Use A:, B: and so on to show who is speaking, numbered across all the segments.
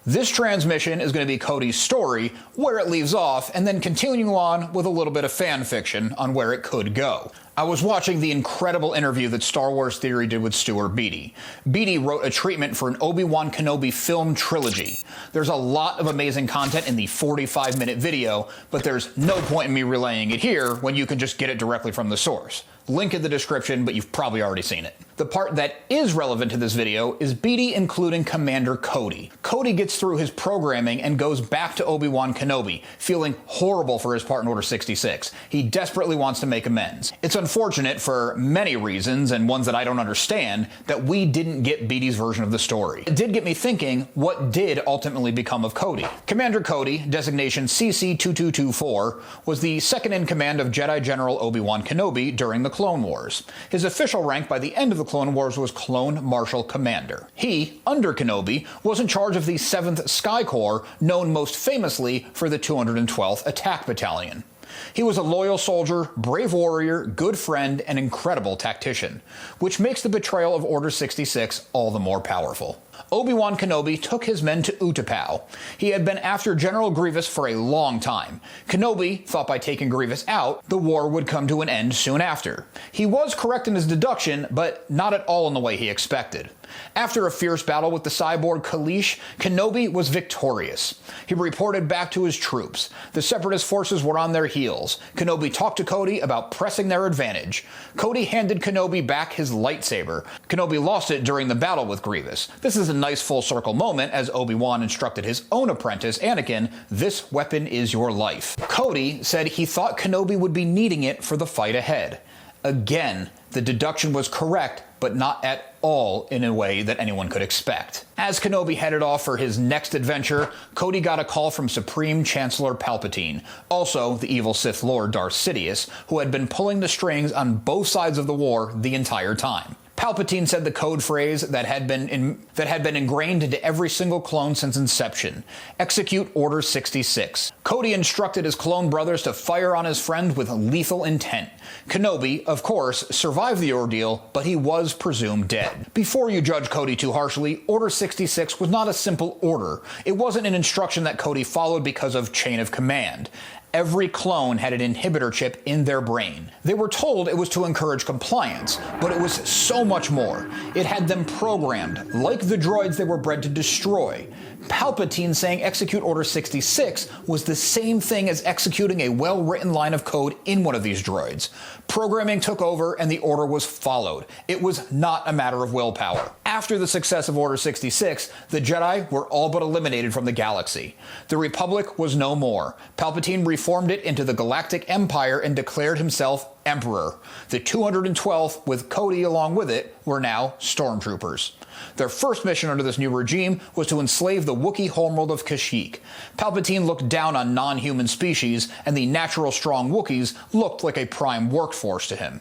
A: This transmission is going to be Cody's story, where it leaves off, and then continuing on with a little bit of fan fiction on where it could go. I was watching the incredible interview that Star Wars Theory did with Stuart Beattie. Beattie wrote a treatment for an Obi-Wan Kenobi film trilogy. There's a lot of amazing content in the 45-minute video, but there's no point in me relaying it here when you can just get it directly from the source. Link in the description, but you've probably already seen it. The part that is relevant to this video is Beattie including Commander Cody. Cody gets through his programming and goes back to Obi-Wan Kenobi, feeling horrible for his part in Order 66. He desperately wants to make amends. It's unfortunate for many reasons, and ones that I don't understand, that we didn't get Beattie's version of the story. It did get me thinking, what did ultimately become of Cody? Commander Cody, designation CC-2224, was the second in command of Jedi General Obi-Wan Kenobi during the Clone Wars. His official rank by the end of the Clone Wars was Clone Marshal Commander. He, under Kenobi, was in charge of the 7th Sky Corps, known most famously for the 212th Attack Battalion. He was a loyal soldier, brave warrior, good friend, and incredible tactician, which makes the betrayal of Order 66 all the more powerful. Obi-Wan Kenobi took his men to Utapau. He had been after General Grievous for a long time. Kenobi thought by taking Grievous out, the war would come to an end soon after. He was correct in his deduction, but not at all in the way he expected. After a fierce battle with the cyborg Kalish, Kenobi was victorious. He reported back to his troops. The Separatist forces were on their heels. Kenobi talked to Cody about pressing their advantage. Cody handed Kenobi back his lightsaber. Kenobi lost it during the battle with Grievous. This is a nice full circle moment as Obi-Wan instructed his own apprentice, Anakin, "This weapon is your life." Cody said he thought Kenobi would be needing it for the fight ahead. Again, the deduction was correct, but not at all in a way that anyone could expect. As Kenobi headed off for his next adventure, Cody got a call from Supreme Chancellor Palpatine, also the evil Sith Lord Darth Sidious, who had been pulling the strings on both sides of the war the entire time. Palpatine said the code phrase that had been ingrained into every single clone since inception: execute Order 66. Cody instructed his clone brothers to fire on his friend with lethal intent. Kenobi, of course, survived the ordeal, but he was presumed dead. Before you judge Cody too harshly, Order 66 was not a simple order. It wasn't an instruction that Cody followed because of chain of command. Every clone had an inhibitor chip in their brain. They were told it was to encourage compliance, but it was so much more. It had them programmed, like the droids they were bred to destroy. Palpatine saying execute Order 66 was the same thing as executing a well-written line of code in one of these droids. Programming took over and the order was followed. It was not a matter of willpower. After the success of Order 66, the Jedi were all but eliminated from the galaxy. The Republic was no more. Palpatine reformed it into the Galactic Empire and declared himself Emperor. The 212th, with Cody along with it, were now stormtroopers. Their first mission under this new regime was to enslave the Wookiee homeworld of Kashyyyk. Palpatine looked down on non-human species, and the natural strong Wookiees looked like a prime workforce to him.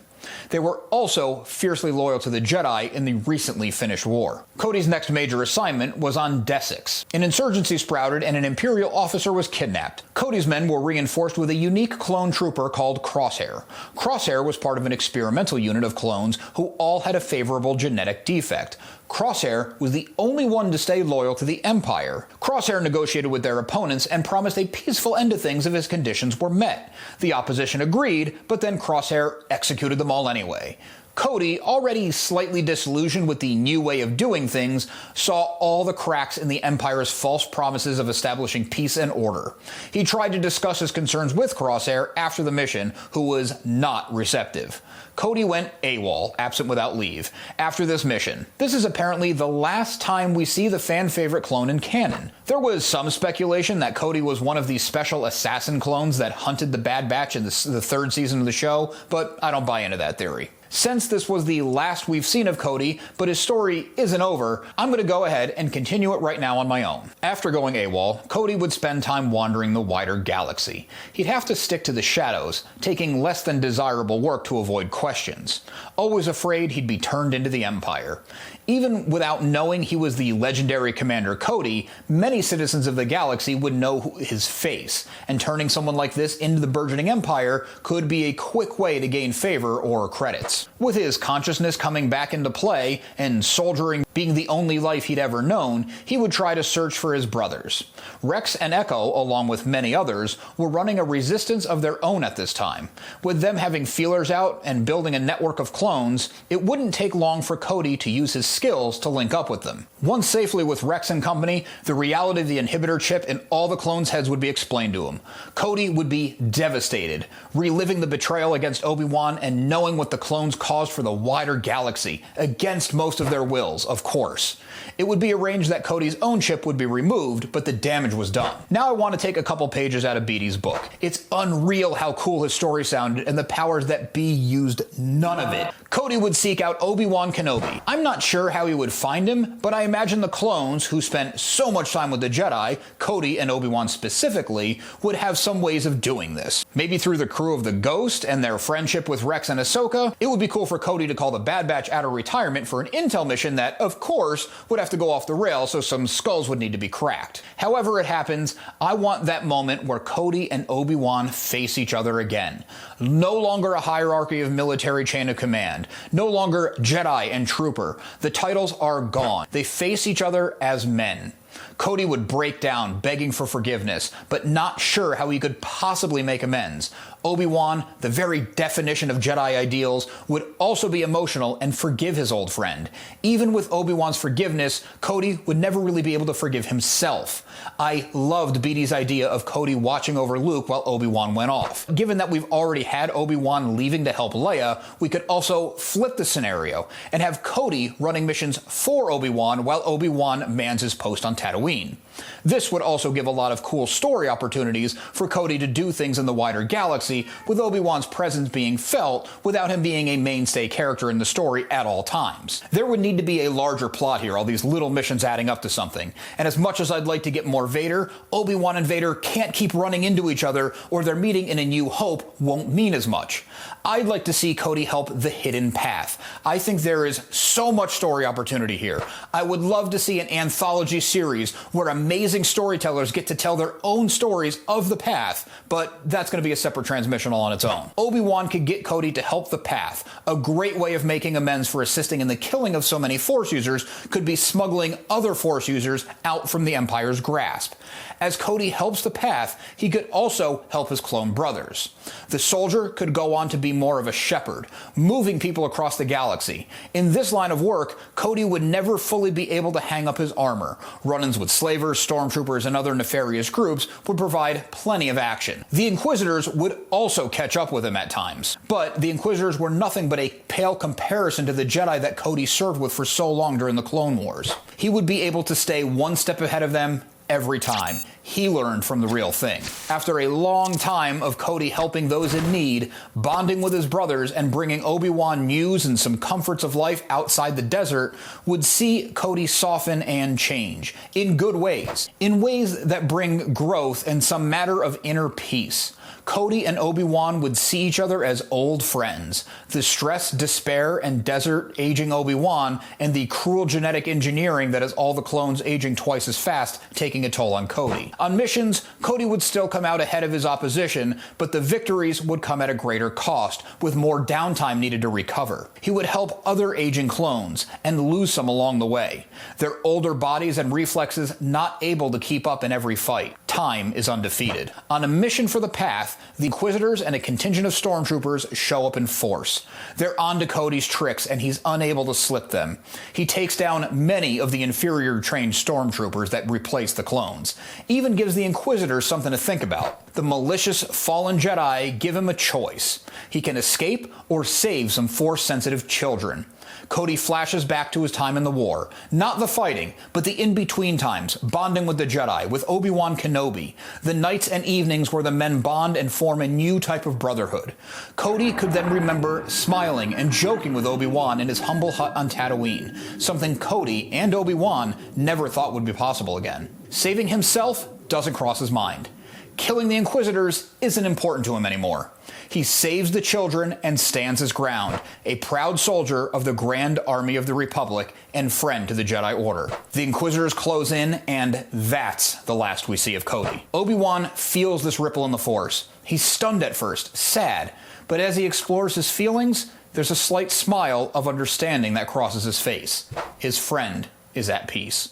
A: They were also fiercely loyal to the Jedi in the recently finished war. Cody's next major assignment was on Desix. An insurgency sprouted and an Imperial officer was kidnapped. Cody's men were reinforced with a unique clone trooper called Crosshair. Crosshair was part of an experimental unit of clones who all had a favorable genetic defect. Crosshair was the only one to stay loyal to the Empire. Crosshair negotiated with their opponents and promised a peaceful end to things if his conditions were met. The opposition agreed, but then Crosshair executed them all anyway. Cody, already slightly disillusioned with the new way of doing things, saw all the cracks in the Empire's false promises of establishing peace and order. He tried to discuss his concerns with Crosshair after the mission, who was not receptive. Cody went AWOL, absent without leave, after this mission. This is apparently the last time we see the fan-favorite clone in canon. There was some speculation that Cody was one of the special assassin clones that hunted the Bad Batch in the third season of the show, but I don't buy into that theory. Since this was the last we've seen of Cody, but his story isn't over, I'm going to go ahead and continue it right now on my own. After going AWOL, Cody would spend time wandering the wider galaxy. He'd have to stick to the shadows, taking less than desirable work to avoid questions. Always afraid he'd be turned into the Empire. Even without knowing he was the legendary Commander Cody, many citizens of the galaxy would know his face, and turning someone like this into the burgeoning Empire could be a quick way to gain favor or credits. Force. With his consciousness coming back into play, and soldiering being the only life he'd ever known, he would try to search for his brothers. Rex and Echo, along with many others, were running a resistance of their own at this time. With them having feelers out and building a network of clones, it wouldn't take long for Cody to use his skills to link up with them. Once safely with Rex and company, the reality of the inhibitor chip in all the clones' heads would be explained to him. Cody would be devastated, reliving the betrayal against Obi-Wan and knowing what the clones caused for the wider galaxy, against most of their wills, of course. It would be arranged that Cody's own chip would be removed, but the damage was done. Now I want to take a couple pages out of Beattie's book. It's unreal how cool his story sounded, and the powers that be used none of it. Cody would seek out Obi-Wan Kenobi. I'm not sure how he would find him, but I imagine the clones, who spent so much time with the Jedi, Cody and Obi-Wan specifically, would have some ways of doing this. Maybe through the crew of the Ghost and their friendship with Rex and Ahsoka. It would be cool for Cody to call the Bad Batch out of retirement for an intel mission that, of course, would have to go off the rails, so some skulls would need to be cracked. However it happens, I want that moment where Cody and Obi-Wan face each other again. No longer a hierarchy of military chain of command. No longer Jedi and Trooper. The titles are gone. They face each other as men. Cody would break down, begging for forgiveness, but not sure how he could possibly make amends. Obi-Wan, the very definition of Jedi ideals, would also be emotional and forgive his old friend. Even with Obi-Wan's forgiveness, Cody would never really be able to forgive himself. I loved Beattie's idea of Cody watching over Luke while Obi-Wan went off. Given that we've already had Obi-Wan leaving to help Leia, we could also flip the scenario and have Cody running missions for Obi-Wan while Obi-Wan mans his post on Tatooine. This would also give a lot of cool story opportunities for Cody to do things in the wider galaxy, with Obi-Wan's presence being felt without him being a mainstay character in the story at all times. There would need to be a larger plot here, all these little missions adding up to something. And as much as I'd like to get more Vader, Obi-Wan and Vader can't keep running into each other, or their meeting in A New Hope won't mean as much. I'd like to see Cody help the Hidden Path. I think there is so much story opportunity here. I would love to see an anthology series where amazing storytellers get to tell their own stories of the Path, but that's going to be a separate transmission all on its own. Obi-Wan could get Cody to help the Path. A great way of making amends for assisting in the killing of so many Force users could be smuggling other Force users out from the Empire's grasp. As Cody helps the Path, he could also help his clone brothers. The soldier could go on to be more of a shepherd, moving people across the galaxy. In this line of work, Cody would never fully be able to hang up his armor. Run-ins with slavers, stormtroopers, and other nefarious groups would provide plenty of action. The Inquisitors would also catch up with him at times, but the Inquisitors were nothing but a pale comparison to the Jedi that Cody served with for so long during the Clone Wars. He would be able to stay one step ahead of them every time. He learned from the real thing. After a long time of Cody helping those in need, bonding with his brothers, and bringing Obi-Wan news and some comforts of life outside the desert, would see Cody soften and change, in good ways, in ways that bring growth and some matter of inner peace. Cody and Obi-Wan would see each other as old friends. The stress, despair, and desert aging Obi-Wan, and the cruel genetic engineering that has all the clones aging twice as fast, taking a toll on Cody. On missions, Cody would still come out ahead of his opposition, but the victories would come at a greater cost, with more downtime needed to recover. He would help other aging clones, and lose some along the way. Their older bodies and reflexes not able to keep up in every fight. Time is undefeated. On a mission for the Path, the Inquisitors and a contingent of stormtroopers show up in force. They're onto Cody's tricks, and he's unable to slip them. He takes down many of the inferior trained stormtroopers that replace the clones. Even gives the Inquisitors something to think about. The malicious fallen Jedi give him a choice. He can escape or save some Force-sensitive children. Cody flashes back to his time in the war. Not the fighting, but the in-between times, bonding with the Jedi, with Obi-Wan Kenobi. The nights and evenings where the men bond and form a new type of brotherhood. Cody could then remember smiling and joking with Obi-Wan in his humble hut on Tatooine, something Cody and Obi-Wan never thought would be possible again. Saving himself doesn't cross his mind. Killing the Inquisitors isn't important to him anymore. He saves the children and stands his ground, a proud soldier of the Grand Army of the Republic and friend to the Jedi Order. The Inquisitors close in, and that's the last we see of Cody. Obi-Wan feels this ripple in the Force. He's stunned at first, sad, but as he explores his feelings, There's a slight smile of understanding that crosses his face. His friend is at peace.